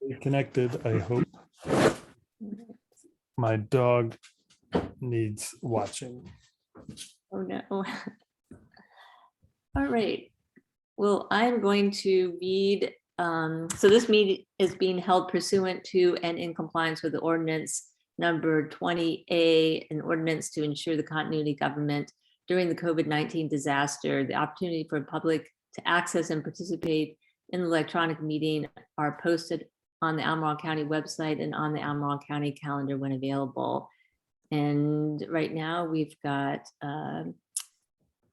Stay connected, I hope. My dog needs watching. Oh no. All right. Well, I'm going to read, so this meeting is being held pursuant to and in compliance with the ordinance number 20A, an ordinance to ensure the continuity of government during the COVID-19 disaster. The opportunity for public to access and participate in the electronic meeting are posted on the Albemarle County website and on the Albemarle County calendar when available. And right now we've got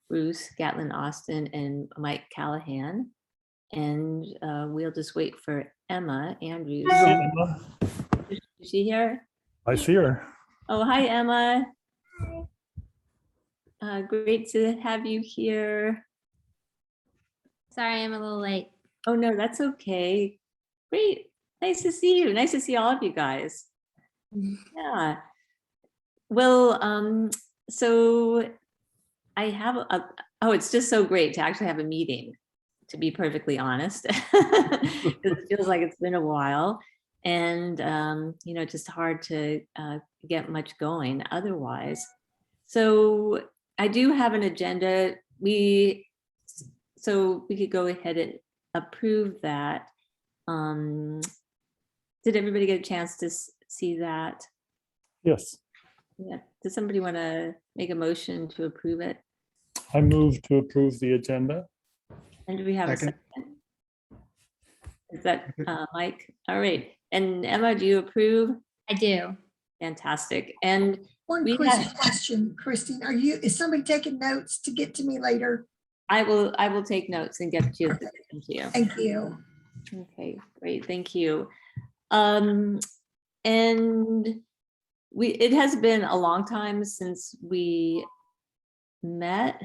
Bruce Gatlin Austin and Mike Callahan. And we'll just wait for Emma Andrews. Is she here? I see her. Oh, hi, Emma. Great to have you here. Sorry, I'm a little late. Oh, no, that's okay. Great. Nice to see you. Nice to see all of you guys. Yeah. Well, so I have oh, it's just so great to actually have a meeting, to be perfectly honest. It feels like it's been a while. And, you know, just hard to get much going otherwise. So I do have an agenda. So we could go ahead and approve that. Did everybody get a chance to see that? Yes, Yeah. Does somebody want to make a motion to approve it? I move to approve the agenda. And do we have a Second. second? Is that Mike? All right. And Emma, do you approve? I do. Fantastic. And One we quick have- question, Christine, is somebody taking notes to get to me later? I will take notes and get you to you. Thank you. Okay, great. Thank you. And it has been a long time since we met.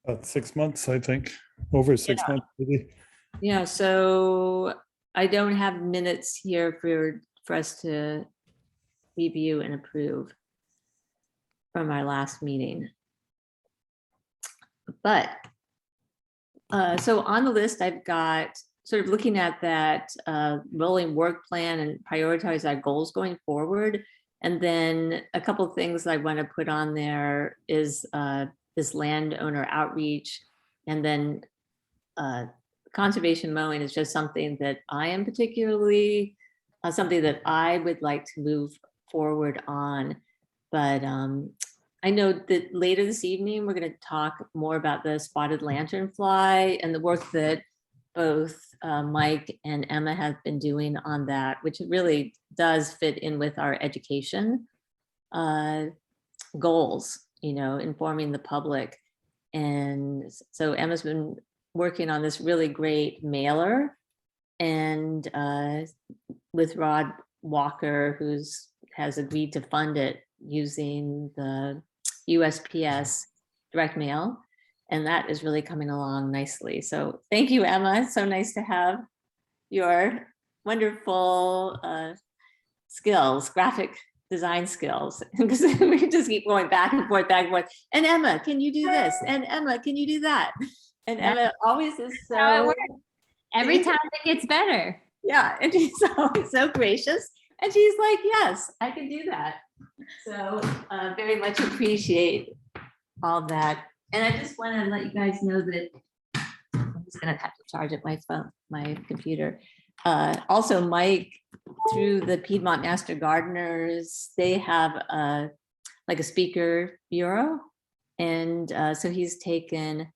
About 6 months, I think, over 6 months. Maybe. Yeah, so I don't have minutes here for us to review and approve from our last meeting. But so on the list, I've got sort of looking at that rolling work plan and prioritize our goals going forward. And then a couple of things I want to put on there is this landowner outreach, and then conservation mowing is just something that I am particularly something that I would like to move forward on. But I know that later this evening, we're going to talk more about the spotted lanternfly and the work that both Mike and Emma have been doing on that, which really does fit in with our education goals, you know, informing the public. And so Emma's been working on this really great mailer, and with Rod Walker, has agreed to fund it using the USPS direct mail. And that is really coming along nicely. So thank you, Emma. It's so nice to have your wonderful skills, graphic design skills, because we just keep going back and forth, back and forth. And Emma, can you do this? And Emma, can you do that? And Emma always is How it so, works. Every time it gets better. yeah, and she's always so gracious. And she's like, yes, I can do that. So very much appreciate all that. And I just want to let you guys know that I'm just gonna have to charge up my phone, my computer. Also, Mike, through the Piedmont Master Gardeners, they have like a speaker bureau. And so he's taken,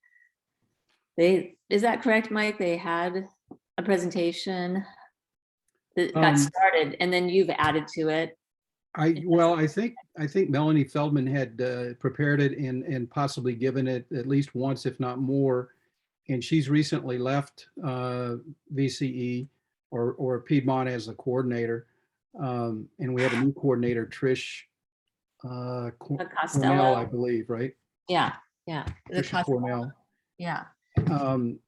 is that correct, Mike? They had a presentation that got started, and then you've added to it. Well, I think Melanie Feldman had prepared it and possibly given it at least once, if not more. And she's recently left VCE or Piedmont as the coordinator. And we have a new coordinator, Trish Cornell, Costello. I believe, right? Yeah. Tricia Cornell. Yeah. And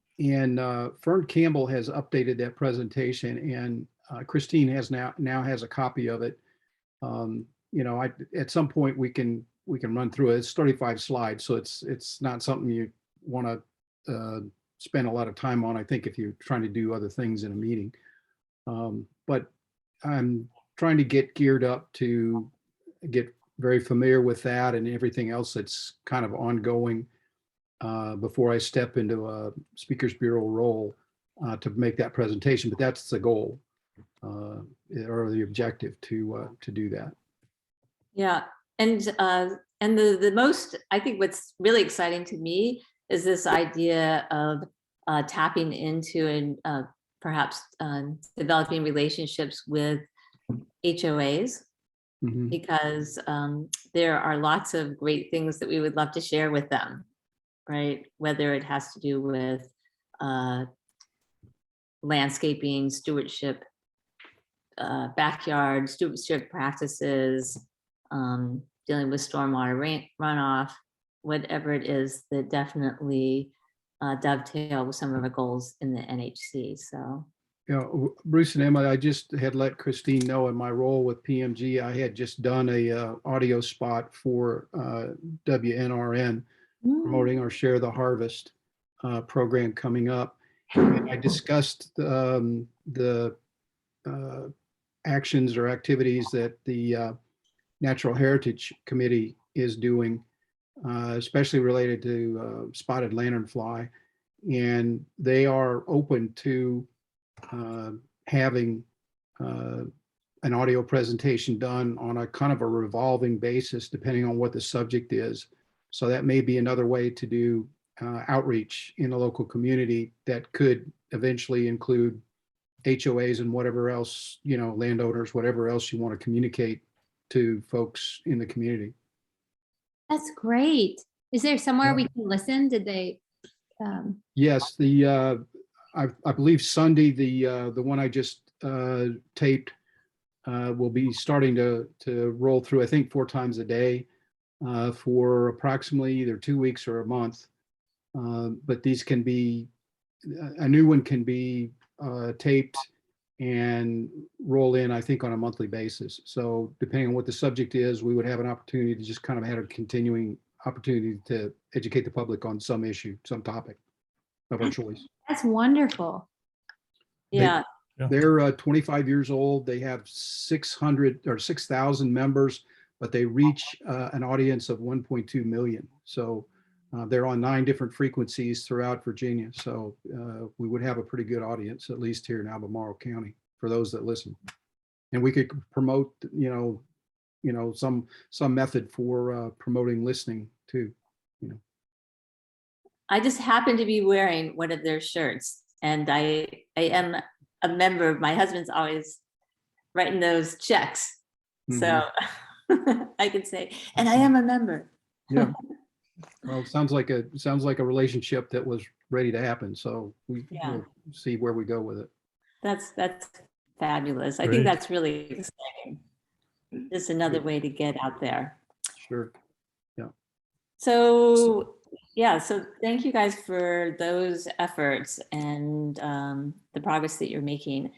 Fern Campbell has updated that presentation, and Christine now has a copy of it. You know, at some point we can run through it. It's 35 slides, so it's not something you want to spend a lot of time on, I think, if you're trying to do other things in a meeting. But I'm trying to get geared up to get very familiar with that and everything else that's kind of ongoing before I step into a Speakers Bureau role to make that presentation. But that's the goal or the objective to do that. Yeah, and the most, I think what's really exciting to me is this idea of tapping into and perhaps developing relationships with HOAs, Mhm. because there are lots of great things that we would love to share with them, right? Whether it has to do with landscaping, stewardship, backyard stewardship practices, dealing with stormwater runoff, whatever it is that definitely dovetail with some of our goals in the NHC. So Bruce and Emma, I just had let Christine know in my role with PMG, I had just done a audio spot for WNRN promoting our Share the Harvest program coming up. And I discussed the actions or activities that the Natural Heritage Committee is doing, especially related to spotted lanternfly. And they are open to having an audio presentation done on a kind of a revolving basis, depending on what the subject is. So that may be another way to do outreach in a local community that could eventually include HOAs and whatever else, landowners, whatever else you want to communicate to folks in the community. That's great. Is there somewhere Yeah. we can listen? Did they? Yes, I believe Sunday, the one I just taped will be starting to roll through, I think 4 times a day for approximately either 2 weeks or a month. But these can be, a new one can be taped and roll in, I think, on a monthly basis. So depending on what the subject is, we would have an opportunity to just kind of have a continuing opportunity to educate the public on some issue, some topic of our choice. That's wonderful. yeah, They're 25 years old. They have 600 or 6,000 members, but they reach an audience of 1.2 million. So they're on 9 different frequencies throughout Virginia. So we would have a pretty good audience, at least here in Albemarle County, for those that listen. And we could promote, some method for promoting listening too. I just happen to be wearing one of their shirts, and I am a member. My husband's always writing those checks, so I could say, and I am a member. Yeah. Well, it sounds like a relationship that was ready to happen. So we'll see where we go with it. That's fabulous. I Great. think that's really exciting. Just another way to get out there. Sure. So so thank you guys for those efforts and the progress that you're making.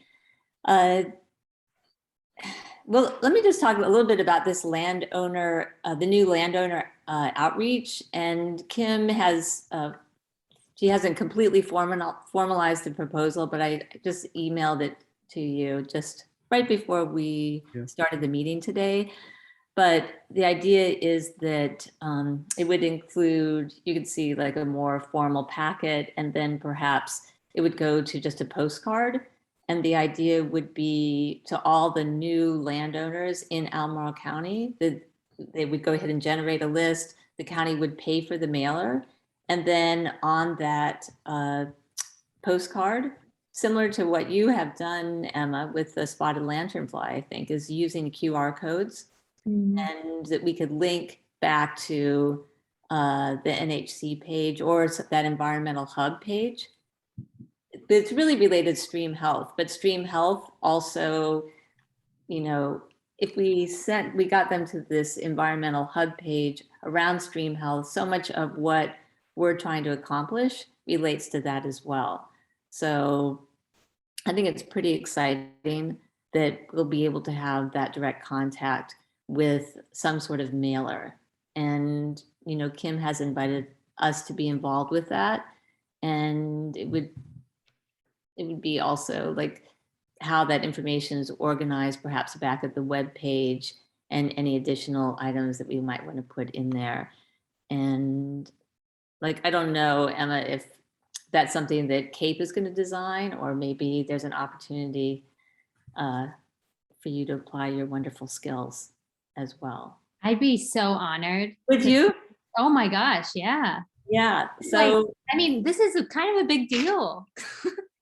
Well, let me just talk a little bit about this landowner, the new landowner outreach. And Kim has, she hasn't completely formalized the proposal, but I just emailed it to you just right before we started the meeting today. But the idea is that it would include, you could see like a more formal packet, and then perhaps it would go to just a postcard. And the idea would be to all the new landowners in Albemarle County that they would go ahead and generate a list. The county would pay for the mailer. And then on that postcard, similar to what you have done, Emma, with the spotted lanternfly, I think, is using QR codes. And that we could link back to the NHC page or that environmental hub page. But it's really related to Stream Health, but Stream Health also, if we got them to this environmental hub page around Stream Health, so much of what we're trying to accomplish relates to that as well. So I think it's pretty exciting that we'll be able to have that direct contact with some sort of mailer. And, Kim has invited us to be involved with that. And it would be also like, how that information is organized, perhaps back at the web page, and any additional items that we might want to put in there. And like, I don't know, Emma, if that's something that CAPE is going to design, or maybe there's an opportunity for you to apply your wonderful skills as well. I'd be so honored. Would you? Oh my gosh, yeah. Yeah. So I mean, this is kind of a big deal.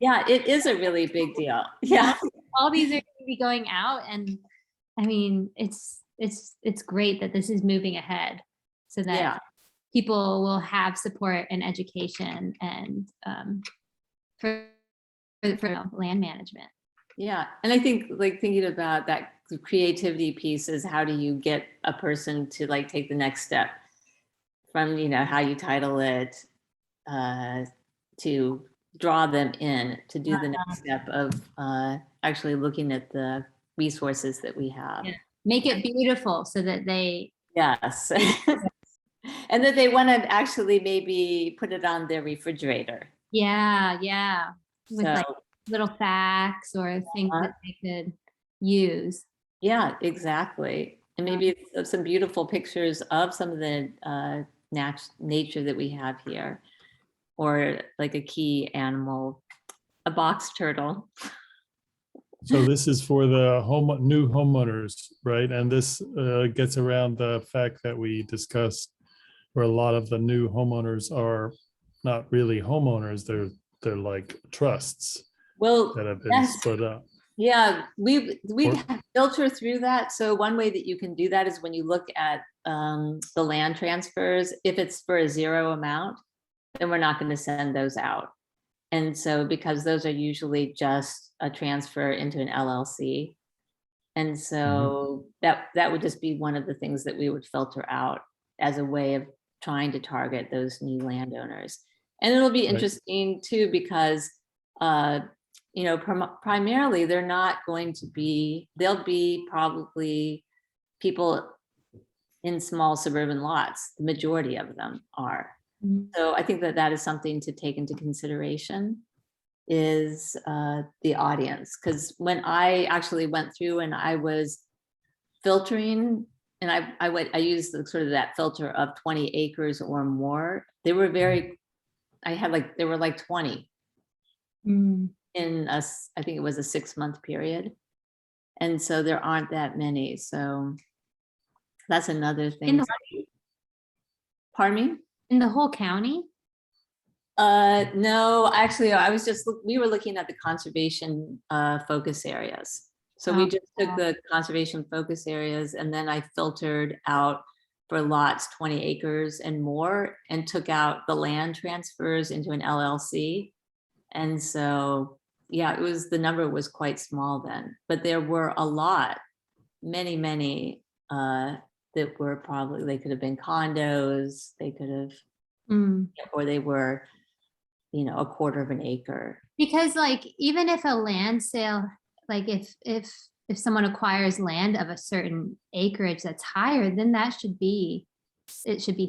yeah, it is a really big deal. Yeah. All these are going to be going out, and I mean, it's great that this is moving ahead, so that Yeah. people will have support and education and for land management. Yeah. And I think like thinking about that creativity piece is, how do you get a person to like take the next step from, you know, how you title it, to draw them in to do the next step of actually looking at the resources that we have. Yeah. Make it beautiful so that they, Yes. And that they want to actually maybe put it on their refrigerator. yeah, with So like little facts or things that they could use. yeah, exactly. And maybe it's some beautiful pictures of some of the nature that we have here, or like a key animal, a box turtle. So this is for the new homeowners, right? And this gets around the fact that we discussed, where a lot of the new homeowners are not really homeowners. They're like trusts Well, that have been yes. split up. Yeah, we Or- filter through that. So one way that you can do that is when you look at the land transfers, if it's for a zero amount, then we're not going to send those out. And so because those are usually just a transfer into an LLC. And so that would just be one of the things that we would filter out as a way of trying to target those new landowners. And it'll be Right. interesting too, because you know, primarily they're not going to be, they'll be probably people in small suburban lots. The majority of them are. Mhm. So I think that that is something to take into consideration, is the audience. Because when I actually went through and I was filtering, and I used the sort of that filter of 20 acres or more, they were very, there were like 20 Mm. in I think it was a 6-month period. And so there aren't that many. So that's another thing. Pardon me? In the whole county? No, actually, we were looking at the conservation focus areas. So we just took the conservation focus areas, and then I filtered out for lots 20 acres and more, and took out the land transfers into an LLC. And so, yeah, the number was quite small then, but there were a lot, many that were probably, they could have been condos, they could have, Mm. or they were, you know, a quarter of an acre. Because like, even if a land sale, like if someone acquires land of a certain acreage that's higher, then it should be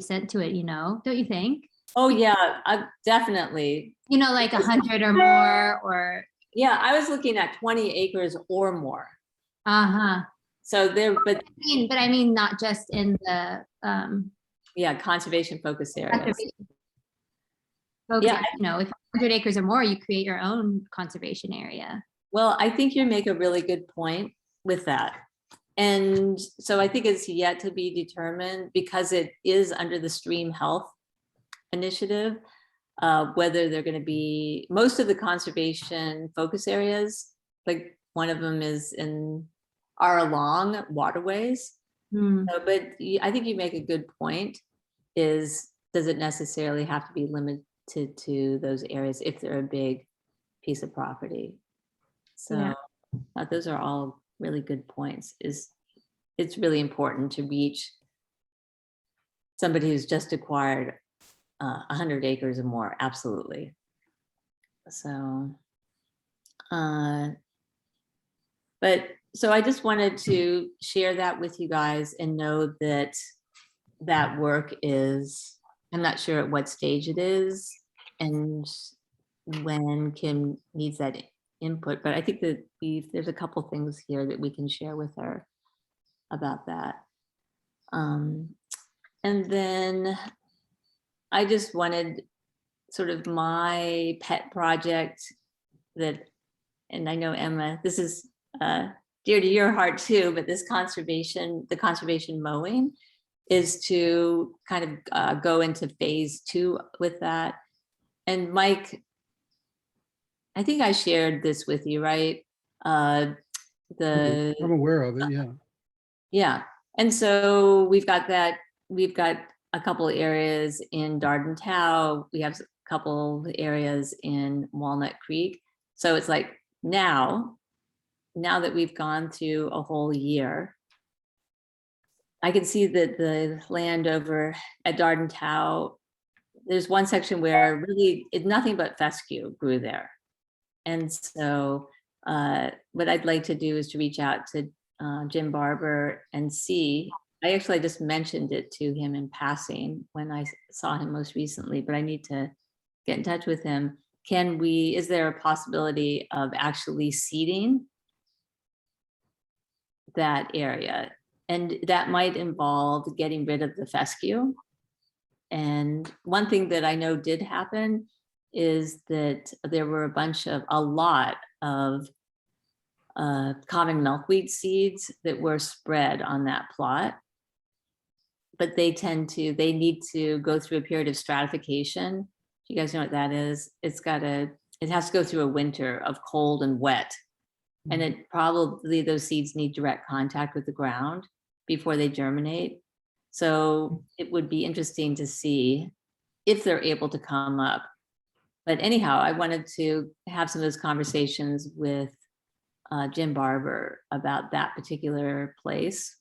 sent to it, you know, don't you think? Oh yeah, definitely. You know, like 100 or more, or, Yeah, I was looking at 20 acres or more. uh-huh. So but I mean, not just in the, yeah, conservation focus areas. conservation. Okay, Yeah. you know, if 100 acres or more, you create your own conservation area. Well, I think you make a really good point with that. And so I think it's yet to be determined, because it is under the Stream Health Initiative, whether they're going to be, most of the conservation focus areas, like one of them are along waterways. Hmm. But I think you make a good point, does it necessarily have to be limited to those areas if they're a big piece of property? So Yeah. those are all really good points. It's really important to reach somebody who's just acquired 100 acres or more, absolutely. So, so I just wanted to share that with you guys, and know that that work is, I'm not sure at what stage it is, and when Kim needs that input, but I think that there's a couple things here that we can share with her about that. And then I just wanted sort of my pet project that, and I know Emma, this is dear to your heart too, but this the conservation mowing is to kind of go into phase 2 with that. And Mike, I think I shared this with you, right? I'm aware of it, yeah. Yeah, and so we've got a couple of areas in Dardentow. We have a couple of areas in Walnut Creek. So it's like now that we've gone through a whole year, I can see that the land over at Dardentow, there's one section where really nothing but fescue grew there. And so what I'd like to do is to reach out to Jim Barber and see. I actually just mentioned it to him in passing when I saw him most recently, but I need to get in touch with him. Is there a possibility of actually seeding that area? And that might involve getting rid of the fescue. And one thing that I know did happen is that there were a lot of common milkweed seeds that were spread on that plot. But they need to go through a period of stratification. Do you guys know what that is? It has to go through a winter of cold and wet. And those seeds need direct contact with the ground before they germinate. So it would be interesting to see if they're able to come up. But anyhow, I wanted to have some of those conversations with Jim Barber about that particular place,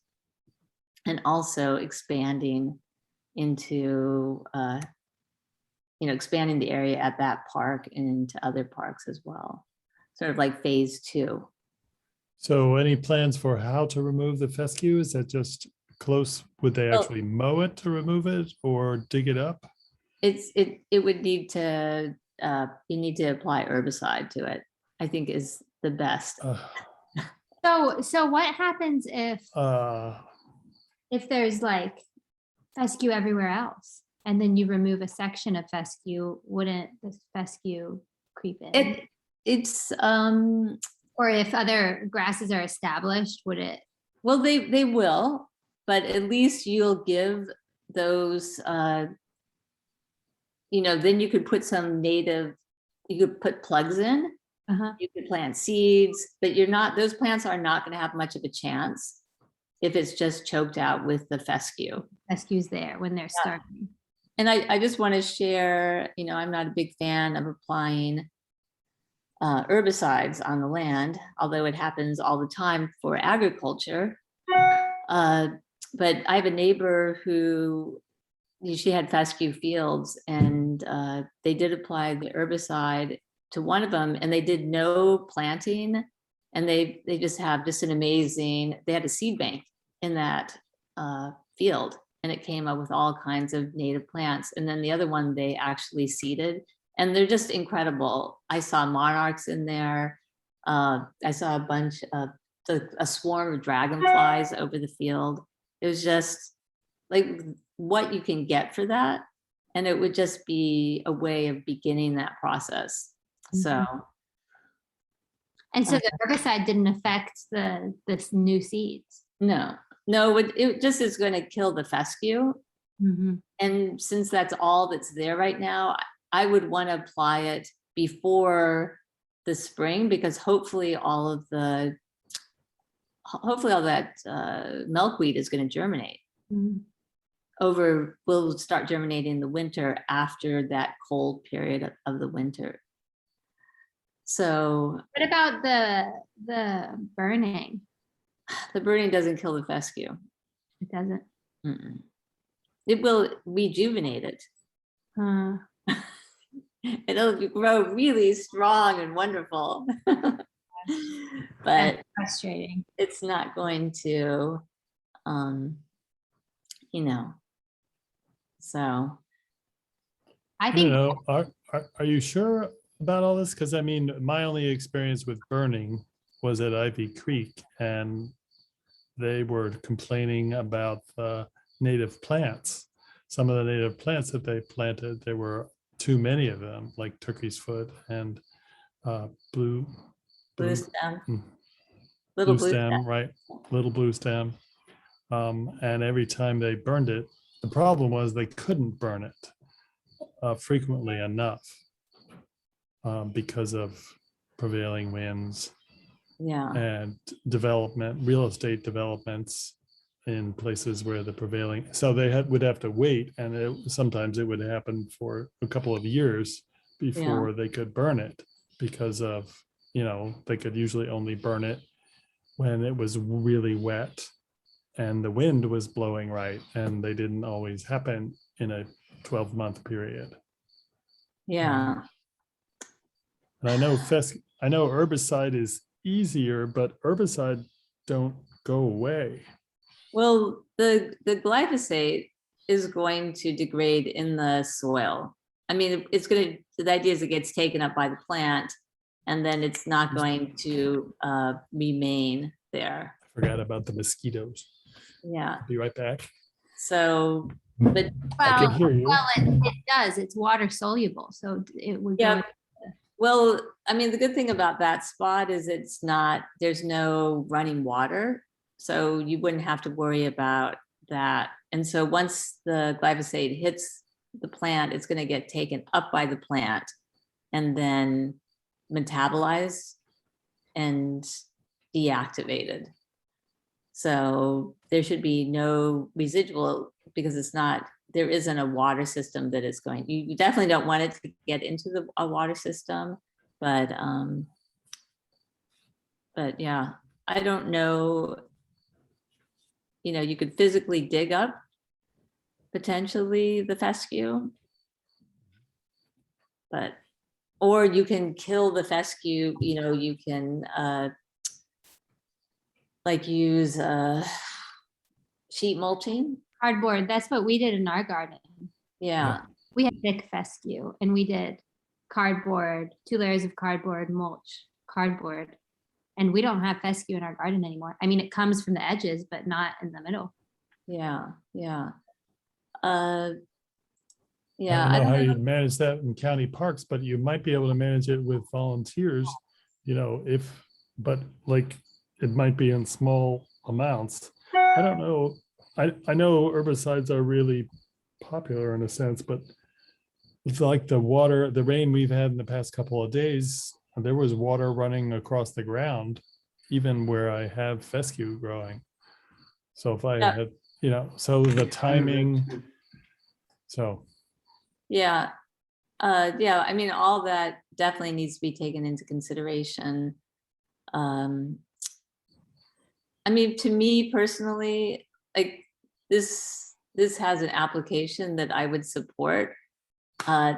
and also expanding into, expanding the area at that park and into other parks as well, sort of like phase 2. So any plans for how to remove the fescue? Is that just close? Would they actually mow it to remove it or dig it up? It would need to, you need to apply herbicide to it, I think is the best. So what happens if there's like fescue everywhere else, and then you remove a section of fescue? Wouldn't the fescue creep in? It's Or if other grasses are established, would it? well, they will, but at least you'll give those, then you could put you could put plugs in, you could plant seeds, but those plants are not going to have much of a chance if it's just choked out with the fescue. Fescue's there when they're starting. And I just want to share, I'm not a big fan of applying herbicides on the land, although it happens all the time for agriculture. But I have a neighbor who, she had fescue fields, and they did apply the herbicide to one of them, and they did no planting, and they just have an amazing, they had a seed bank in that field, and it came up with all kinds of native plants. And then the other one they actually seeded, and they're just incredible. I saw monarchs in there. I saw a bunch of a swarm of dragonflies over the field. It was just like what you can get for that. And it would just be a way of beginning that process. So. And so the herbicide didn't affect this new seeds? No, it just is going to kill the fescue. And since that's all that's there right now, I would want to apply it before the spring, because hopefully all that milkweed is going to germinate. Will start germinating in the winter after that cold period of the winter. So what about the burning? The burning doesn't kill the fescue. It doesn't. It will rejuvenate it. It'll grow really strong and wonderful. But that's frustrating. It's not going to, so. I think. Are you sure about all this? Because I mean, my only experience with burning was at Ivy Creek, and they were complaining about the native plants. Some of the native plants that they planted, there were too many of them, like turkey's foot and blue Blue stem, mm, little blue blue stem, stem. right? Little blue stem. And every time they burned it, the problem was they couldn't burn it frequently enough because of prevailing winds Yeah, and development, real estate developments in places where the prevailing, so they would have to wait, and sometimes it would happen for a couple of years before they could burn it because of, they could usually only burn it when it was really wet and the wind was blowing right, and they didn't always happen in a 12-month period. yeah. And I know herbicide is easier, but herbicide don't go away. Well, the glyphosate is going to degrade in the soil. I mean, the idea is it gets taken up by the plant and then it's not going to remain there. I forgot about the mosquitoes. Yeah. Be right back. So, but I can Well, hear you. it does. It's water soluble, so it would yeah, go. well, I mean, the good thing about that spot is there's no running water. So you wouldn't have to worry about that. And so once the glyphosate hits the plant, it's going to get taken up by the plant and then metabolized and deactivated. So there should be no residual because there isn't a water system that is going, you definitely don't want it to get into a water system, but yeah, I don't know, you could physically dig up potentially the fescue, or you can kill the fescue, you can like use sheet mulching. Cardboard, that's what we did in our garden. Yeah. We had thick fescue and we did cardboard, 2 layers of cardboard, mulch, cardboard. And we don't have fescue in our garden anymore. I mean, it comes from the edges, but not in the middle. Yeah. Yeah. I Yeah. don't know how you'd manage that in county parks, but you might be able to manage it with volunteers, but like it might be in small amounts. I don't know. I know herbicides are really popular in a sense, but it's like the rain we've had in the past couple of days, there was water running across the ground, even where I have fescue growing. So if I had, so the timing, so. Yeah. Yeah. I mean, all that definitely needs to be taken into consideration. I mean, to me personally, like this has an application that I would support,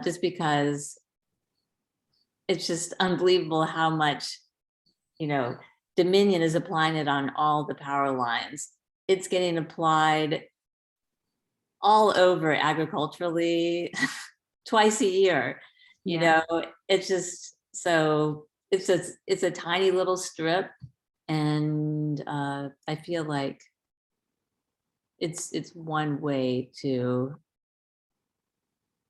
just because it's just unbelievable how much, Dominion is applying it on all the power lines. It's getting applied all over agriculturally twice a year. It's just, so it's a tiny little strip, and I feel like it's one way to,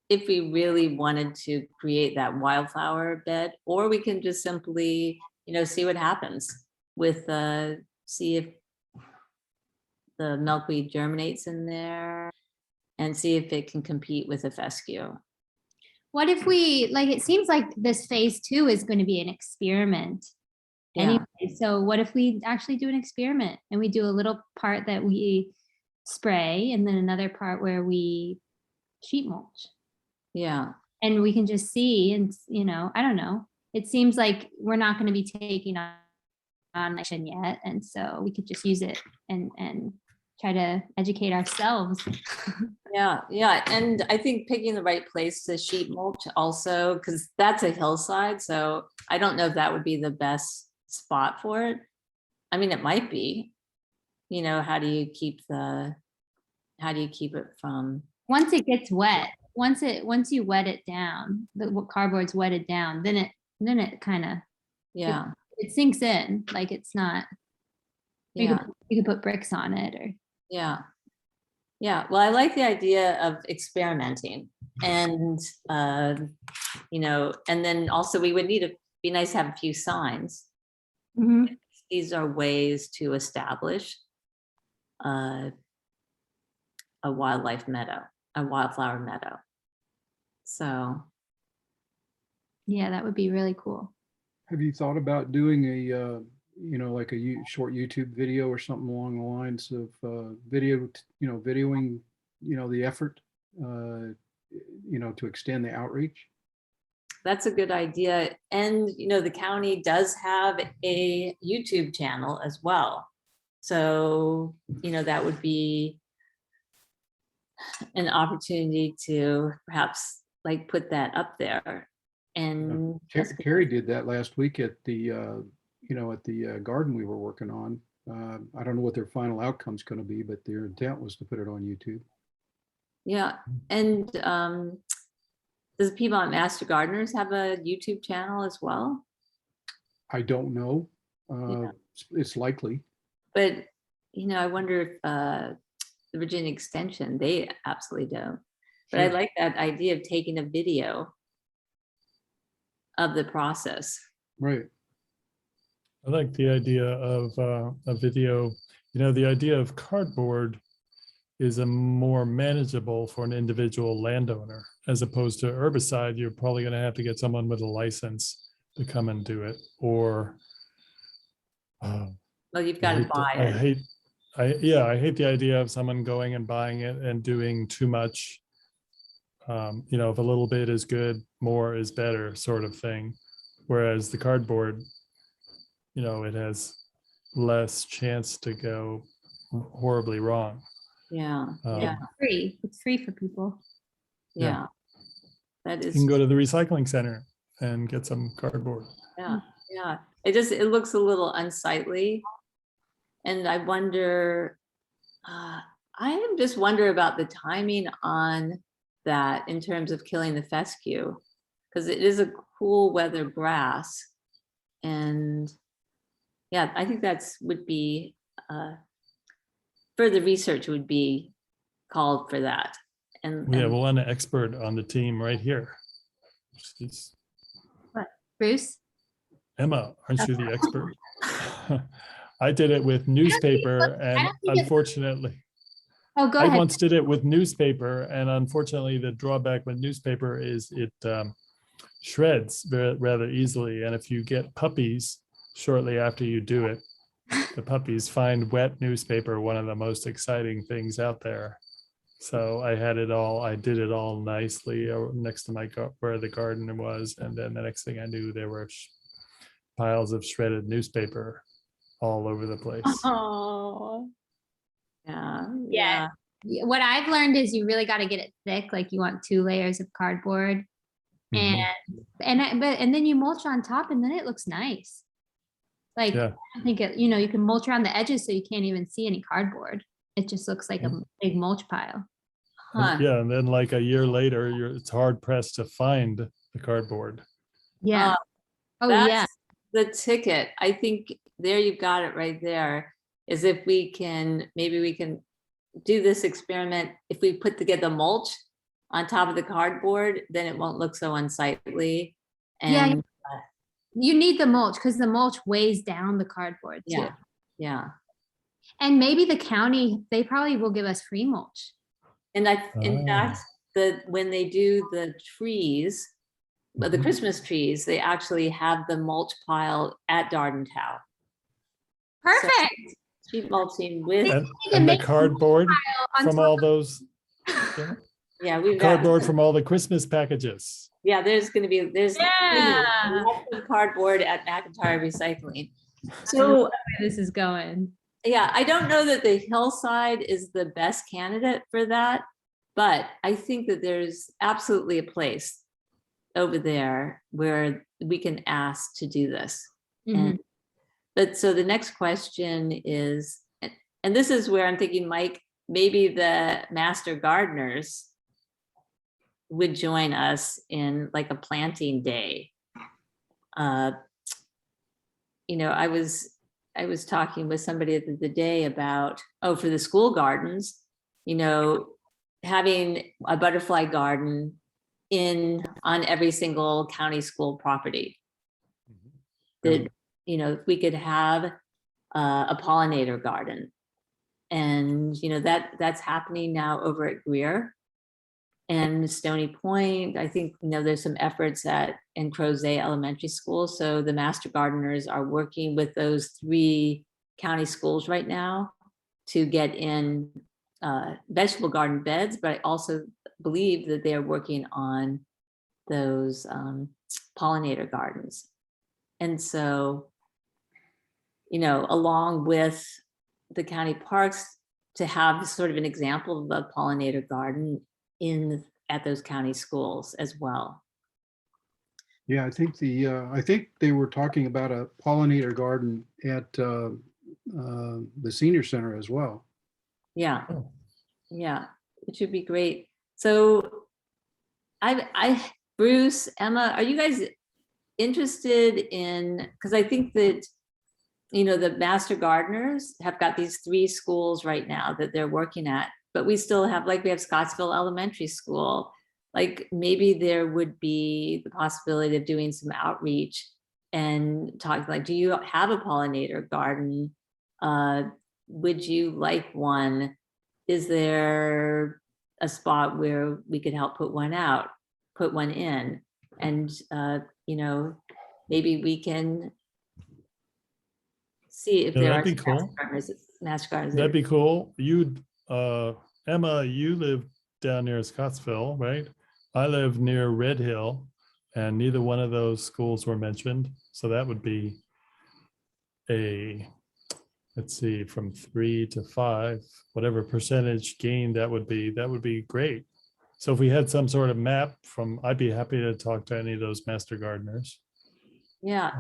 if we really wanted to create that wildflower bed, or we can just simply, see what happens with see if the milkweed germinates in there and see if it can compete with a fescue. What if it seems like this phase 2 is going to be an experiment. Yeah. Anyway, so what if we actually do an experiment and we do a little part that we spray and then another part where we sheet mulch? Yeah. And we can just see, and I don't know. It seems like we're not going to be taking on action yet. And so we could just use it and try to educate ourselves. Yeah. Yeah. And I think picking the right place to sheet mulch also, because that's a hillside. So I don't know if that would be the best spot for it. I mean, it might be, how do you keep it from? Once it gets wet, once you wet it down, the cardboard's wetted down, then it kind of, Yeah, it sinks in, like it's not, you yeah, could put bricks on it or. yeah. Yeah, well, I like the idea of experimenting and, and then also we would be nice to have a few signs. Mhm. These are ways to establish a wildlife meadow, a wildflower meadow. So, Mm-hmm. That would be really cool. Have you thought about doing a, like a short YouTube video or something along the lines of videoing, the effort, to extend the outreach? that's a good idea. And, the county does have a YouTube channel as well. So, that would be an opportunity to perhaps like put that up there. And Carrie did that last week at the, garden we were working on. I don't know what their final outcome's going to be, but their intent was to put it on YouTube. yeah. And does Piedmont Master Gardeners have a YouTube channel as well? I don't know. It's likely. But, I wonder if the Virginia Extension, they absolutely do. But I Sure. like that idea of taking a video of the process. Right. I like the idea of a video. The idea of cardboard is a more manageable for an individual landowner, as opposed to herbicide. You're probably going to have to get someone with a license to come and do it, or Well, you've got to buy I it. hate the idea of someone going and buying it and doing too much. If a little bit is good, more is better, sort of thing. Whereas the cardboard, it has less chance to go horribly wrong. Yeah, Yeah. It's free for people. yeah. That You is, can go to the recycling center and get some cardboard. yeah. It looks a little unsightly. And I wonder, I just wonder about the timing on that in terms of killing the fescue, because it is a cool weather grass. And I think would be, further research would be called for that. And We'll want an expert on the team right here. It's Bruce? Emma, aren't you the expert? I did it with newspaper, and unfortunately, Oh, go I ahead. once did it with newspaper, and unfortunately, the drawback with newspaper is it shreds rather easily. And if you get puppies shortly after you do it, the puppies find wet newspaper one of the most exciting things out there. So I did it all nicely next to where the garden was. And then the next thing I knew, there were piles of shredded newspaper all over the place. Oh. yeah. What I've learned is you really got to get it thick. Like you want 2 layers of cardboard, Mhm. and then you mulch on top, and then it looks nice. Like Yeah. I think you can mulch around the edges so you can't even see any cardboard. It just looks like a big mulch pile. Huh. Yeah, and then like a year later, it's hard pressed to find the cardboard. Yeah. Oh That's yeah. the ticket. I think there you've got it right there. Is if maybe we can do this experiment. If we get the mulch on top of the cardboard, then it won't look so unsightly. And You need the mulch because the mulch weighs down the cardboard too. yeah. And maybe the county, they probably will give us free mulch. And in fact, when they do the trees, the Christmas trees, they actually have the mulch pile at Dardentown. Perfect. Cheap mulching with, and the cardboard from all those, we've got cardboard from all the Christmas packages. there's lots of cardboard at McIntyre Recycling. So this is going. I don't know that the hillside is the best candidate for that, but I think that there's absolutely a place over there where we can ask to do this. But so the next question is, and this is where I'm thinking, Mike, maybe the master gardeners would join us in like a planting day. You know, I was talking with somebody the other day about, oh, for the school gardens, you know, having a butterfly garden on every single county school property. That, you know, we could have a pollinator garden. And, you know, that's happening now over at Greer and Stony Point. I think, you know, there's some efforts in Crozet Elementary School. So the master gardeners are working with those 3 county schools right now to get in vegetable garden beds, but I also believe that they're working on those pollinator gardens. And so, you know, along with the county parks, to have sort of an example of a pollinator garden at those county schools as well. Yeah, I think they were talking about a pollinator garden at the senior center as well. Yeah, Oh. yeah, it should be great. So Bruce, Emma, are you guys interested in, because I think that, you know, the master gardeners have got these 3 schools right now that they're working at, but we still have, like, we have Scottsville Elementary School. Like, maybe there would be the possibility of doing some outreach and talk, like, do you have a pollinator garden? Would you like one? Is there a spot where we could help put one in? And, you know, maybe we can see if Yeah, there are that'd be some cool. master gardens. That'd be cool. Emma, you live down near Scottsville, right? I live near Red Hill, and neither one of those schools were mentioned. So that would be let's see, from 3 to 5, whatever percentage gain that would be great. So if we had some sort of map I'd be happy to talk to any of those master gardeners. Yeah.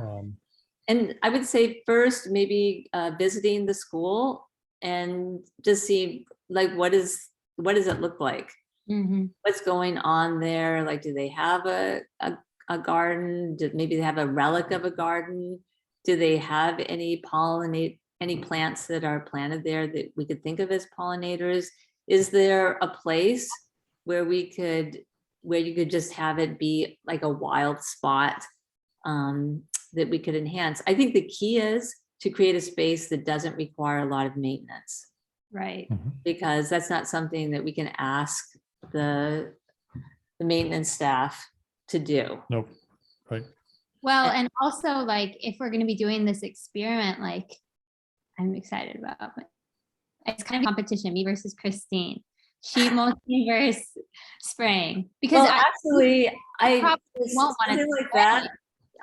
And I would say first, maybe visiting the school and just see, like, what does it look like? Mhm. What's going on there? Like, do they have a garden? Maybe they have a relic of a garden? Do they have any plants that are planted there that we could think of as pollinators? Is there a place where you could just have it be like a wild spot that we could enhance? I think the key is to create a space that doesn't require a lot of maintenance, Right. because that's not something that we can ask the maintenance staff to do. Nope. Right. Well, and also, like, if we're going to be doing this experiment, like, I'm excited about it. It's kind of a competition, me versus Christine. Sheet mulching versus spraying. Because Well, actually, I probably won't want something to like that.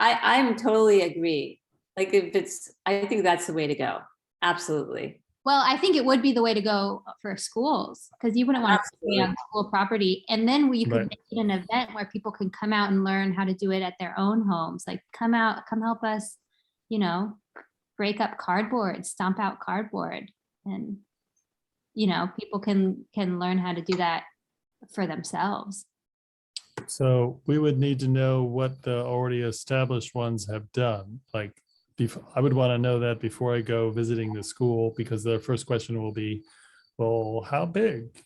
I'm totally agree. Like, I think that's the way to go. Absolutely. Well, I think it would be the way to go for schools, because you wouldn't want to stay on school property. And then you could Right. make it an event where people can come out and learn how to do it at their own homes. Like, come help us, you know, break up cardboard, stomp out cardboard. And, you know, people can learn how to do that for themselves. So we would need to know what the already established ones have done. Like, I would want to know that before I go visiting the school, because their first question will be, well, how big?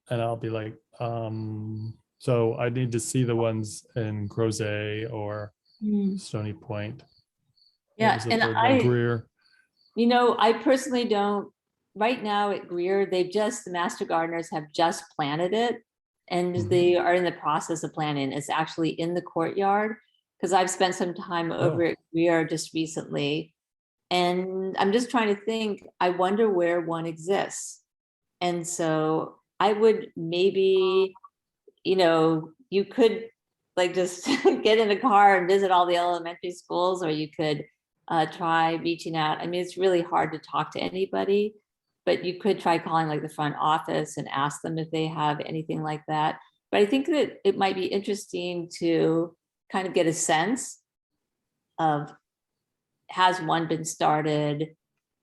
And I'll be like, so I need to see the ones in Crozet or Stony Point. Yeah, and Greer. you know, I personally don't, right now at Greer, the master gardeners have just planted it, and they are in the process of planting. It's actually in the courtyard, because I've spent some time over at Greer just recently, and I'm just trying to think, I wonder where one exists. And so I would maybe, you know, you could, like, just get in a car and visit all the elementary schools, or you could try reaching out. I mean, it's really hard to talk to anybody, but you could try calling, like, the front office and ask them if they have anything like that. But I think that it might be interesting to kind of get a sense of, has one been started?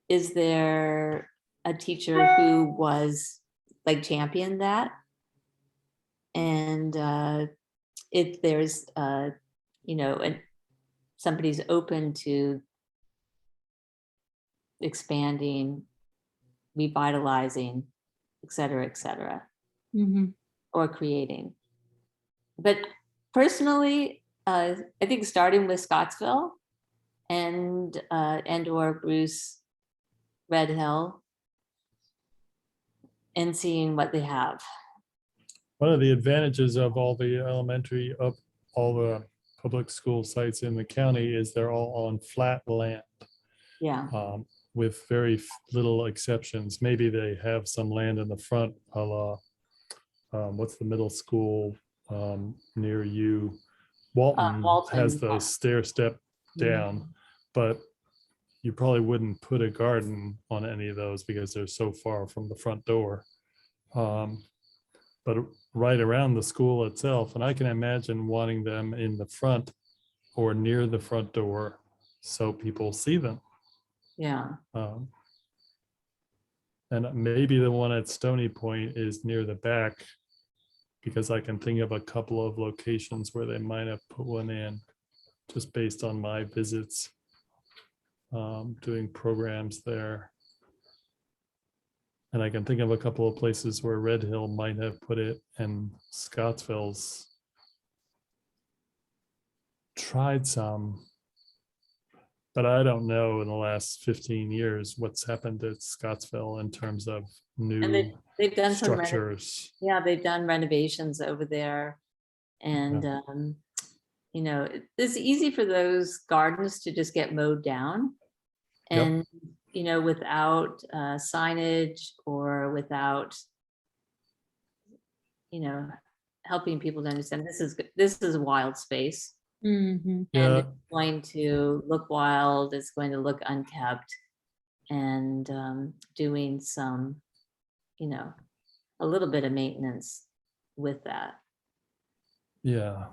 Is there a teacher who was, like, championed that? And if there's, you know, and somebody's open to expanding, revitalizing, et cetera, Mhm. or creating. But personally, I think starting with Scottsville and or Bruce Red Hill and seeing what they have. One of the advantages of all the public school sites in the county is they're all on flat land, Yeah. with very little exceptions. Maybe they have some land in the front, a la, what's the middle school near you? Walton has Walton, the yeah. stair step down, but you probably wouldn't put a garden on any of those because they're so far from the front door. But right around the school itself, and I can imagine wanting them in the front or near the front door so people see them. Yeah. And maybe the one at Stony Point is near the back, because I can think of a couple of locations where they might have put one in just based on my visits, doing programs there. And I can think of a couple of places where Red Hill might have put it, and Scottsville's tried some. But I don't know in the last 15 years what's happened at Scottsville in terms of And new they've done some, structures. yeah, they've done renovations over there. And, you know, it's easy for those gardens to just get mowed down. Yep. And, you know, without signage or without, you know, helping people to understand this is a wild space. Mhm. And Yeah, it's going to look wild, it's going to look unkept, and doing some, you know, a little bit of maintenance with that. yeah.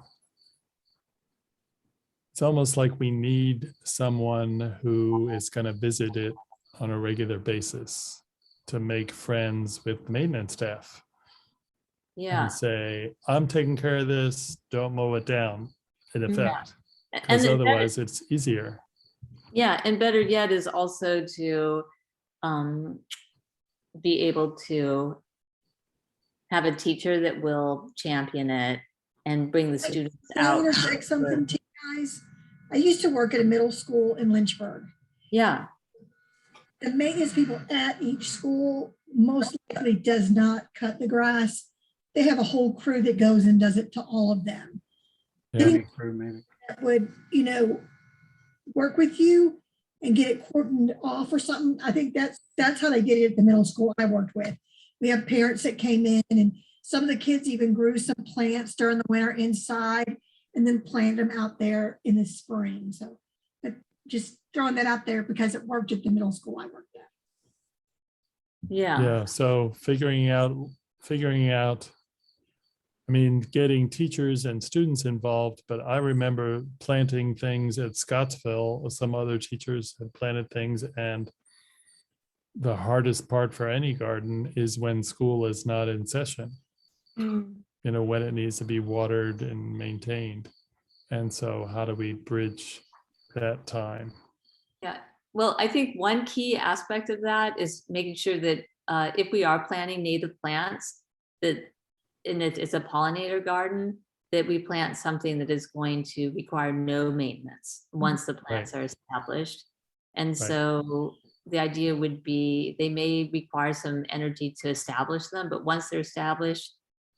It's almost like we need someone who is going to visit it on a regular basis to make friends with the maintenance staff Yeah. and say, I'm taking care of this, don't mow it down, in effect. And Because then otherwise it's easier. yeah, and better yet is also to be able to have a teacher that will champion it and bring the students Can I out. intersect something to you guys? I used to work at a middle school in Lynchburg. Yeah, The maintenance people at each school most likely does not cut the grass. They have a whole crew that goes and does it to all of them. Yeah. Maybe. That would, you know, work with you and get it cordoned off or something. I think that's how they get it at the middle school I worked with. We have parents that came in, and some of the kids even grew some plants during the winter inside and then planted them out there in the spring. So but just throwing that out there because it worked at the middle school I worked at. yeah, Yeah, so figuring out, I mean, getting teachers and students involved, but I remember planting things at Scottsville. Some other teachers had planted things, and the hardest part for any garden is when school is not in session, you know, when it needs to be watered and maintained. And so how do we bridge that time? yeah. Well, I think one key aspect of that is making sure that if we are planting native plants, that and it's a pollinator garden, that we plant something that is going to require no maintenance once the plants are established. And so the idea would be they may require some energy to establish them, but once they're established,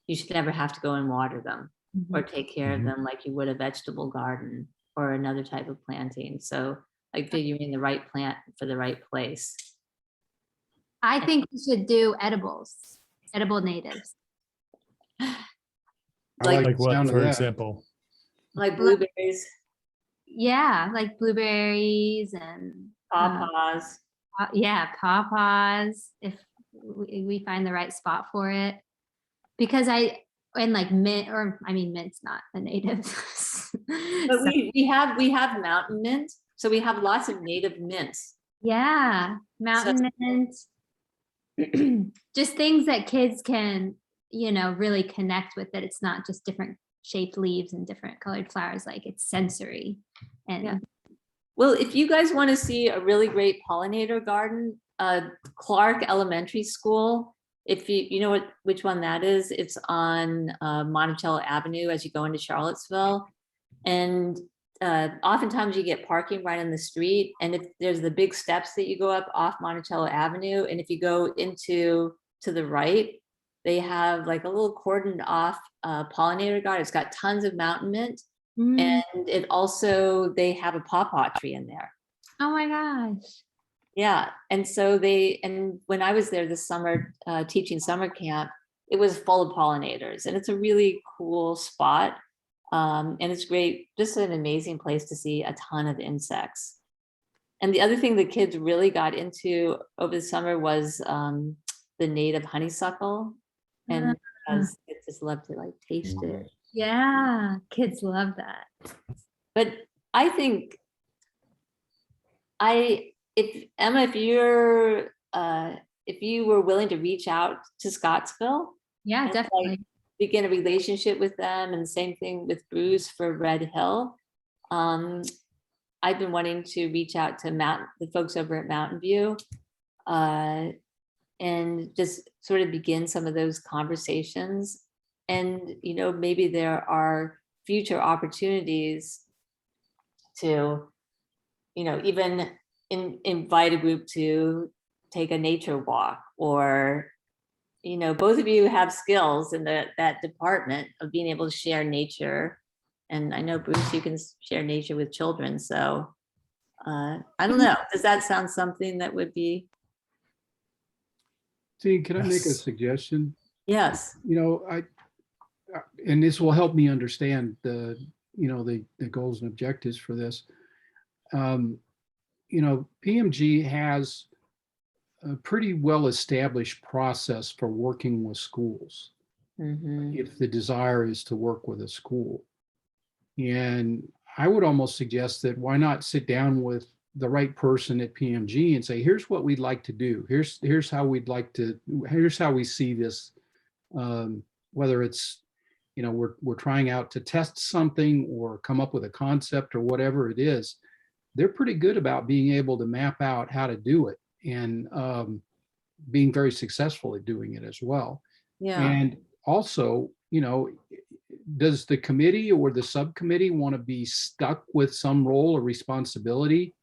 you should never have to go and water them or take care of them like you would a vegetable garden or another type of planting. So like figuring the right plant for the right place. I think we should do edible natives. Like what, sound of for that. example? Like blueberries, Yeah, like blueberries and pawpaws. yeah, pawpaws, if we find the right spot for it. Because and like mint, or I mean, mint's not a native. But we have mountain mint, so we have lots of native mints. Yeah, mountain mint. Just things that kids can really connect with it. It's not just different shaped leaves and different colored flowers, like it's sensory. And Yeah. Well, if you guys want to see a really great pollinator garden, Clark Elementary School, if you know which one that is, it's on Monticello Avenue as you go into Charlottesville. And oftentimes you get parking right on the street. And if there's the big steps that you go up off Monticello Avenue, and if you go to the right, they have like a little cordoned off pollinator garden. It's got tons of mountain mint. Mm. And it also, they have a pawpaw tree in there. Oh my gosh. Yeah. And so and when I was there this summer teaching summer camp, it was full of pollinators, and it's a really cool spot. And it's great, just an amazing place to see a ton of insects. And the other thing the kids really got into over the summer was the native honeysuckle. And because they just love to like taste it. Yeah, kids love that. But I think if Emma, if you were willing to reach out to Scottsville, Yeah, and, definitely. like, begin a relationship with them, and same thing with Bruce for Red Hill. I've been wanting to reach out to the folks over at Mountain View, and just sort of begin some of those conversations. And, maybe there are future opportunities to, even invite a group to take a nature walk, or, both of you have skills in that department of being able to share nature. And I know, Bruce, you can share nature with children. So I don't know. Does that sound something that would be? See, can I make a Yes. suggestion? Yes. And this will help me understand the goals and objectives for this. PMG has a pretty well-established process for working with schools, Mhm. if the desire is to work with a school. And I would almost suggest that why not sit down with the right person at PMG and say, here's what we'd like to do. Here's how we see this. Whether it's, we're trying out to test something or come up with a concept or whatever it is, they're pretty good about being able to map out how to do it, and being very successful at doing it as well. Yeah. And also, does the committee or the subcommittee want to be stuck with some role or responsibility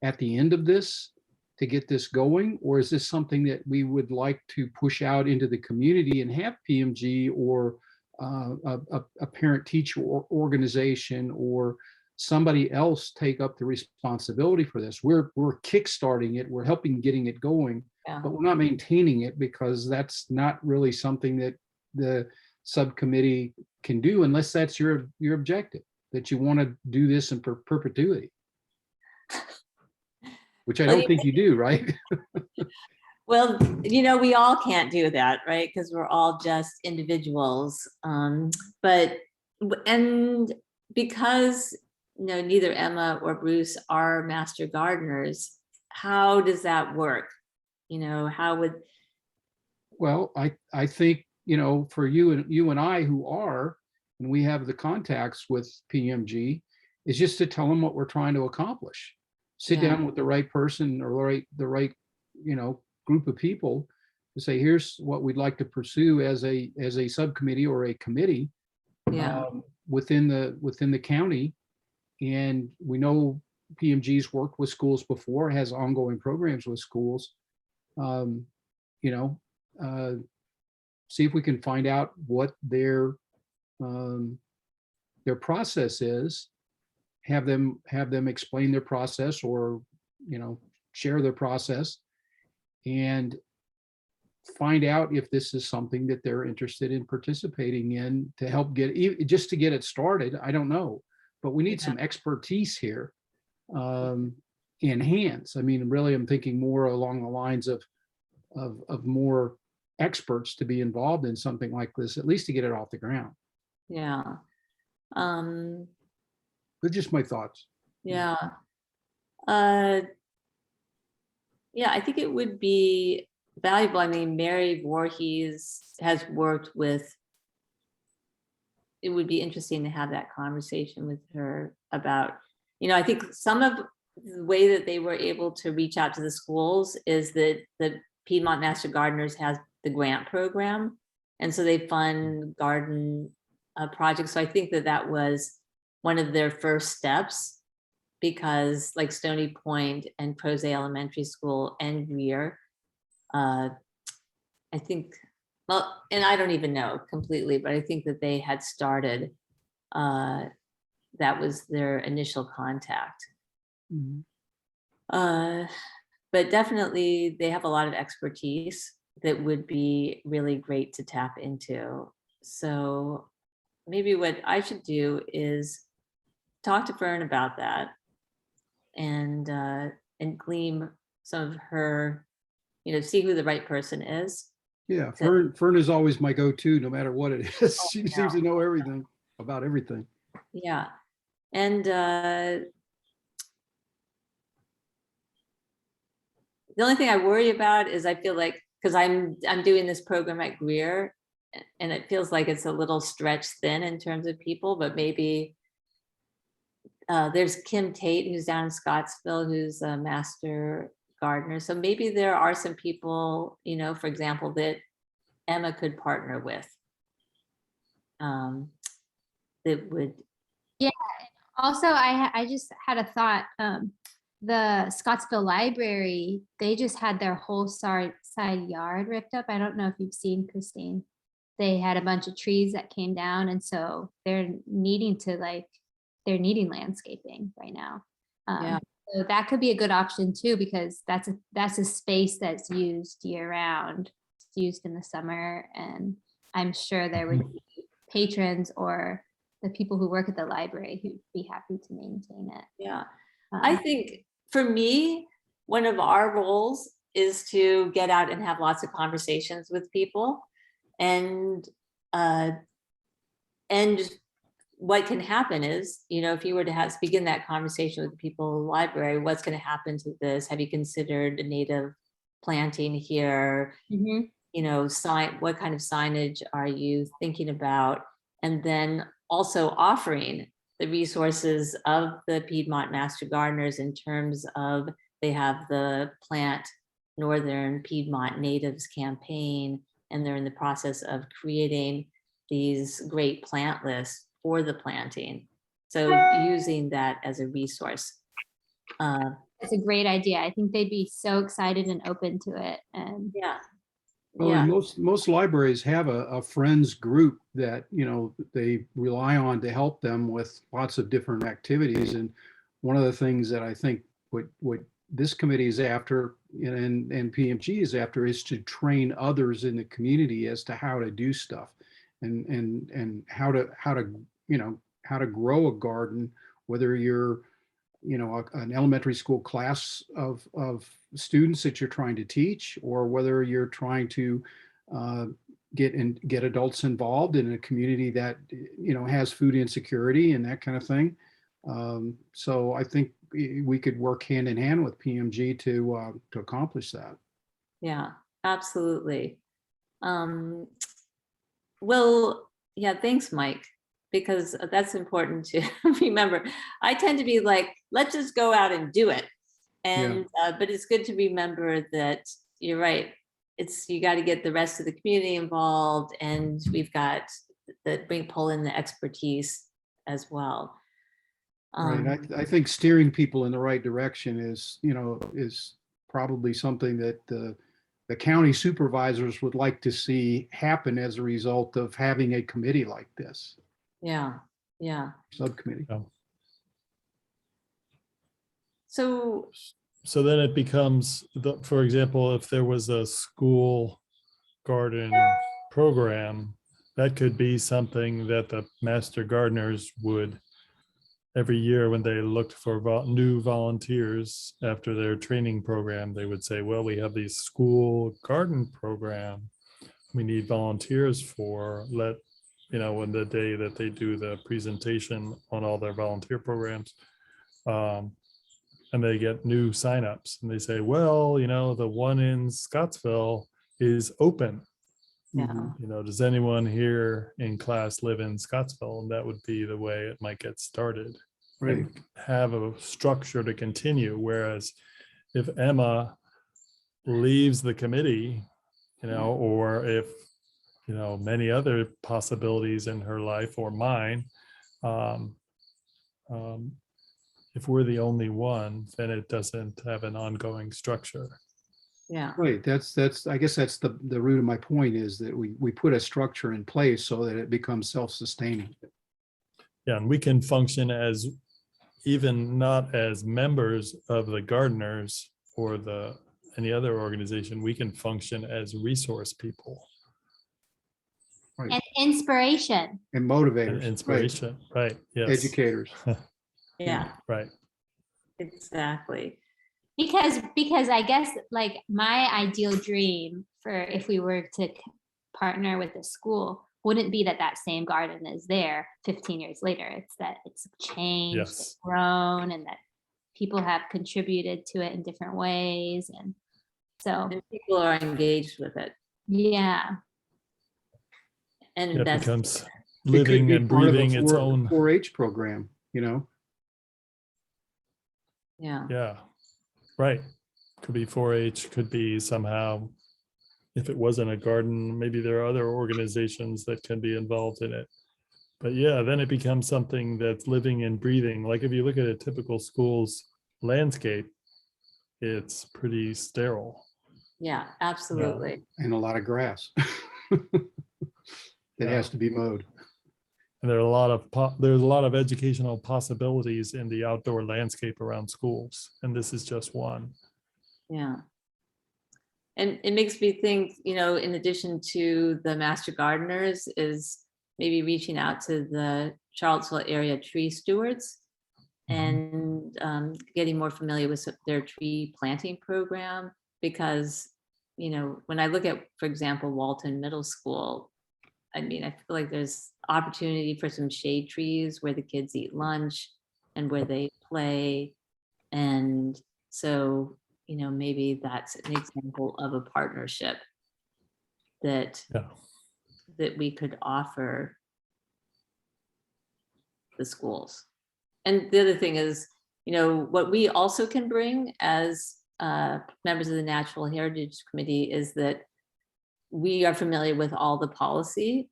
at the end of this to get this going? Or is this something that we would like to push out into the community and have PMG or a parent-teacher organization or somebody else take up the responsibility for this? We're kickstarting it, we're helping getting it going, Yeah. but we're not maintaining it, because that's not really something that the subcommittee can do, unless that's your objective, that you want to do this in perpetuity, which I Well, don't think you do, right? Well, we all can't do that, right? Because we're all just individuals. But because neither Emma or Bruce are master gardeners, how does that work? How would? Well, I think, for you and I who are, and we have the contacts with PMG, is just to tell them what we're trying to accomplish. Sit Yeah. down with the right person or the right group of people to say, here's what we'd like to pursue as a subcommittee or a committee Yeah. within the county. And we know PMG's worked with schools before, has ongoing programs with schools. See if we can find out what their process is, have them explain their process, or share their process, and find out if this is something that they're interested in participating in to help just to get it started. I don't know, but we need some expertise here in hands. I mean, really, I'm thinking more along the lines of more experts to be involved in something like this, at least to get it off the ground. Yeah. But just my thoughts. Yeah. Yeah, I think it would be valuable. I mean, Mary Voorhees has worked with, it would be interesting to have that conversation with her about, I think some of the way that they were able to reach out to the schools is that the Piedmont Master Gardeners has the grant program. And so they fund garden projects. So I think that that was one of their first steps, because like Stony Point and Crozet Elementary School and Greer, I think, well, and I don't even know completely, but I think that they had started, that was their initial contact. Mhm. But definitely they have a lot of expertise that would be really great to tap into. So maybe what I should do is talk to Fern about that and glean some of her, see who the right person is. Yeah, Fern is always my go-to, no matter what it is. She yeah. seems to know everything about everything. Yeah. And the only thing I worry about is I feel like, because I'm doing this program at Greer, and it feels like it's a little stretched thin in terms of people, but maybe there's Kim Tate, who's down in Scottsville, who's a master gardener. So maybe there are some people, for example, that Emma could partner with. That would. Also, I just had a thought. The Scottsville Library, they just had their whole side yard ripped up. I don't know if you've seen, Christine. They had a bunch of trees that came down, and so they're needing landscaping right now. Yeah. So that could be a good option too, because that's a space that's used year round. It's used in the summer, and I'm sure there would be patrons or the people who work at the library who'd be happy to maintain it. Yeah. I think for me, one of our roles is to get out and have lots of conversations with people, and what can happen is, if you were to begin that conversation with the people in the library, what's going to happen to this? Have you considered a native planting here? What kind of signage are you thinking about? And then also offering the resources of the Piedmont Master Gardeners in terms of, they have the Plant Northern Piedmont Natives campaign, and they're in the process of creating these great plant lists for the planting. So using that as a resource. It's a great idea. I think they'd be so excited and open to it. And Yeah. Well, Yeah. and most libraries have a friends group that, they rely on to help them with lots of different activities. And one of the things that I think what this committee is after, and PMG is after, is to train others in the community as to how to do stuff, and how to grow a garden, whether you're an elementary school class of students that you're trying to teach, or whether you're trying to get adults involved in a community that has food insecurity and that kind of thing. So I think we could work hand in hand with PMG to accomplish that. Yeah, absolutely. Well, yeah, thanks, Mike, because that's important to remember. I tend to be like, let's just go out and do it. And, but it's good to remember that you're right. You got to get the rest of the community involved, and we've got pull in the expertise as well. Right. I think steering people in the right direction is probably something that the county supervisors would like to see happen as a result of having a committee like this. Yeah. Yeah. Subcommittee. So then it becomes, for example, if there was a school garden program, that could be something that the master gardeners would, every year when they looked for new volunteers after their training program, they would say, well, we have the school garden program. We need volunteers for, when the day that they do the presentation on all their volunteer programs. and they get new signups and they say, well, the one in Scottsville is open. Yeah. Does anyone here in class live in Scottsville? And that would be the way it might get started. Right. And have a structure to continue. Whereas if Emma leaves the committee, or if, many other possibilities in her life or mine, if we're the only one, then it doesn't have an ongoing structure. Yeah. Right, I guess that's the root of my point, is that we put a structure in place so that it becomes self-sustaining. Yeah, and we can function as even not as members of the gardeners or any other organization, we can function as resource people And inspiration. And and motivators, right, inspiration, right? Yes. educators. Yeah, Right. exactly. Because I guess like my ideal dream for if we were to partner with a school wouldn't be that same garden is there 15 years later. It's that it's changed, Yes. it's grown, and that people have contributed to it in different ways. And so, And people are engaged with it. yeah. And It that's, becomes It could living be and part of a breathing its own. 4-H program, yeah, Yeah, right. Could be 4-H, could be somehow, if it wasn't a garden, maybe there are other organizations that can be involved in it. But yeah, then it becomes something that's living and breathing. Like if you look at a typical school's landscape, it's pretty sterile. yeah, absolutely. and a lot of grass that has to be mowed. And there's a lot of educational possibilities in the outdoor landscape around schools, and this is just one. Yeah. And it makes me think, in addition to the master gardeners, is maybe reaching out to the Charlottesville area tree stewards and getting more familiar with their tree planting program. Because, when I look at, for example, Walton Middle School, I feel like there's opportunity for some shade trees where the kids eat lunch and where they play. And so, maybe that's an example of a partnership that Yeah. we could offer the schools. And the other thing is, what we also can bring as members of the Natural Heritage Committee is that we are familiar with all the policy,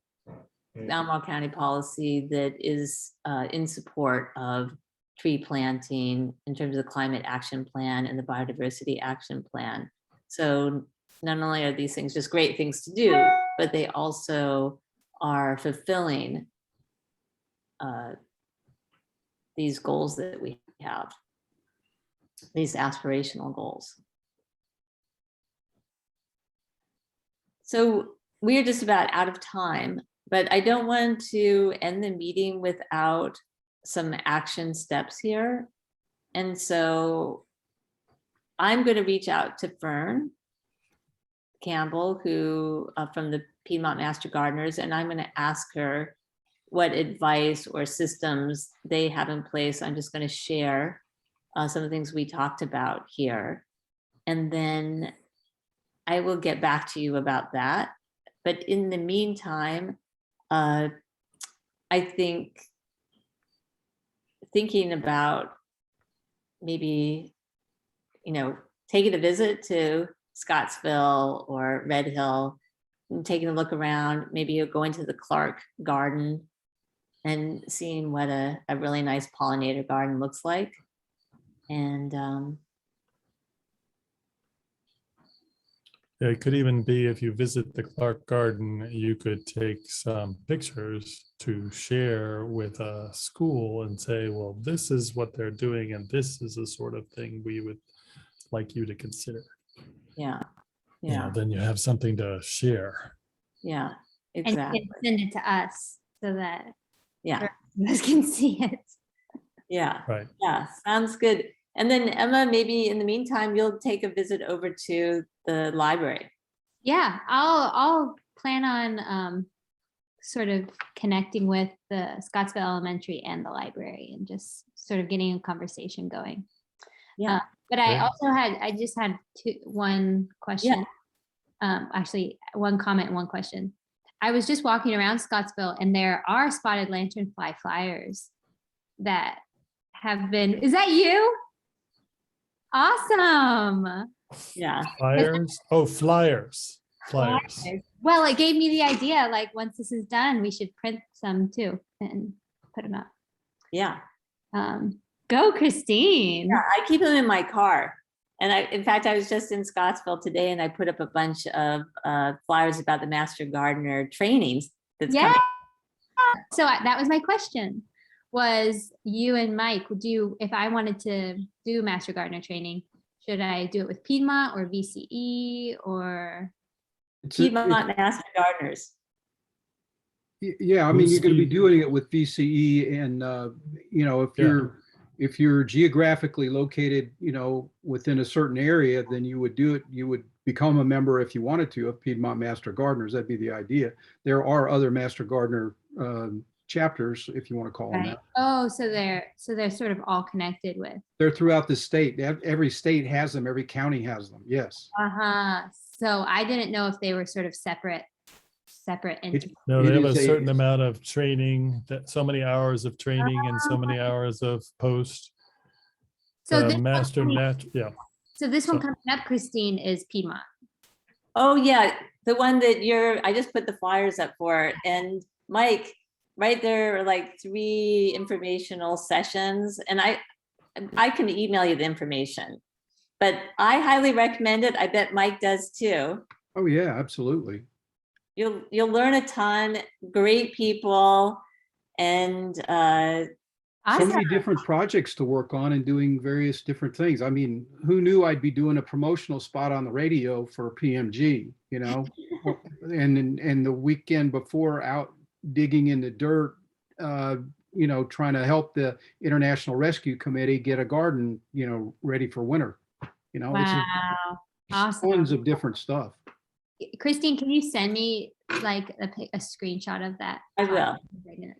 Albemarle County policy that is in support of tree planting in terms of the climate action plan and the biodiversity action plan. So not only are these things just great things to do, but they also are fulfilling these goals that we have, these aspirational goals. So we are just about out of time, but I don't want to end the meeting without some action steps here. And so I'm going to reach out to Fern Campbell, who from the Piedmont Master Gardeners, and I'm going to ask her what advice or systems they have in place. I'm just going to share some of the things we talked about here. And then I will get back to you about that. But in the meantime, I think thinking about maybe, taking a visit to Scottsville or Red Hill and taking a look around, maybe you're going to the Clark Garden and seeing what a really nice pollinator garden looks like. And It could even be if you visit the Clark Garden, you could take some pictures to share with a school and say, well, this is what they're doing, and this is the sort of thing we would like you to consider. yeah, Then you have something to share. yeah, And exactly. you can send it to us so that Yeah, you guys can see it. yeah, Right. yeah, sounds good. And then Emma, maybe in the meantime, you'll take a visit over to the library. Yeah, I'll plan on sort of connecting with the Scottsville Elementary and the library and just sort of getting a conversation going. Yeah. But Okay. I just had one question. Actually, one comment, and one question. I was just walking around Scottsville and there are spotted lanternfly flyers that have been, is that you? Awesome. Yeah. Flyers? Oh, flyers. Flyers. Well, it gave me the idea, like, once this is done, we should print some too and put them up. Yeah. Go, Christine. Yeah, I keep them in my car. And in fact, I was just in Scottsville today and I put up a bunch of flyers about the Master Gardener trainings that's Yeah. coming. So that was my question. Was you and Mike, would you, if I wanted to do Master Gardener training, should I do it with Piedmont or VCE or? Piedmont Master Gardeners. Yeah, I mean, you're going to be Steve? doing it with VCE and, you know, if you're geographically located, you know, within a certain area, then you would do it, you would become a member if you wanted to of Piedmont Master Gardeners. That'd be the idea. There are other Master Gardener chapters, if you want to call them that. Oh, so they're sort of all connected with. They're throughout the state. Every state has them. Every county has them. Yes. So I didn't know if they were sort of separate entities. No, It they have a is certain amount of training, that so many hours of training and so many hours of post. So The this master one, yeah. so this one so- coming up, Christine, is Piedmont. Oh, yeah. The one that I just put the flyers up for. And Mike, right there are like 3 informational sessions. And I can email you the information. But I highly recommend it. I bet Mike does too. Oh, yeah, absolutely. You'll learn a ton, great people, and So Awesome. many different projects to work on and doing various different things. I mean, who knew I'd be doing a promotional spot on the radio for PMG, you know? And the weekend before, out digging in the dirt, you know, trying to help the International Rescue Committee get a garden, you know, ready for winter. You know, it's Wow. tons Awesome. of different stuff. Christine, can you send me like a screenshot of that? I will.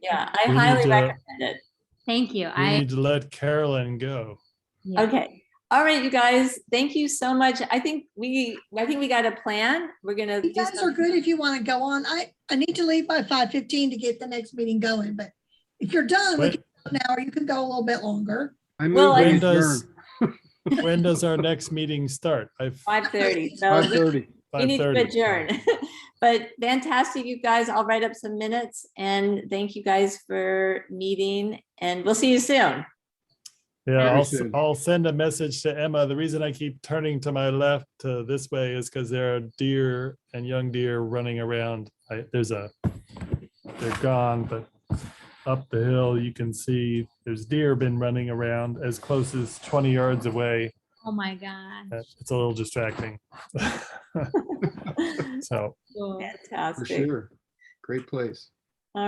Yeah, I We need highly to- recommend it. Thank you. We need to let Carolyn go. Yeah. Okay. All right, you guys, thank you so much. I think we got a plan. We're gonna You do guys are some. good if you want to go on. I need to leave by 5:15 to get the next meeting going, but if you're done, we Wait. can go now, or you can go a little bit longer. I Well, move I- we When does, adjourn. when does our next meeting start? 5:30. So 5:30. we need to 5:30. adjourn. But fantastic, you guys. I'll write up some minutes and thank you guys for meeting and we'll see you soon. Yeah, Very I'll, soon. I'll send a message to Emma. The reason I keep turning to my left to this way is because there are deer and young deer running around. They're gone, but up the hill, you can see there's deer been running around as close as 20 yards away. Oh my God. It's a little distracting. So, Cool. For Fantastic. sure. Great place.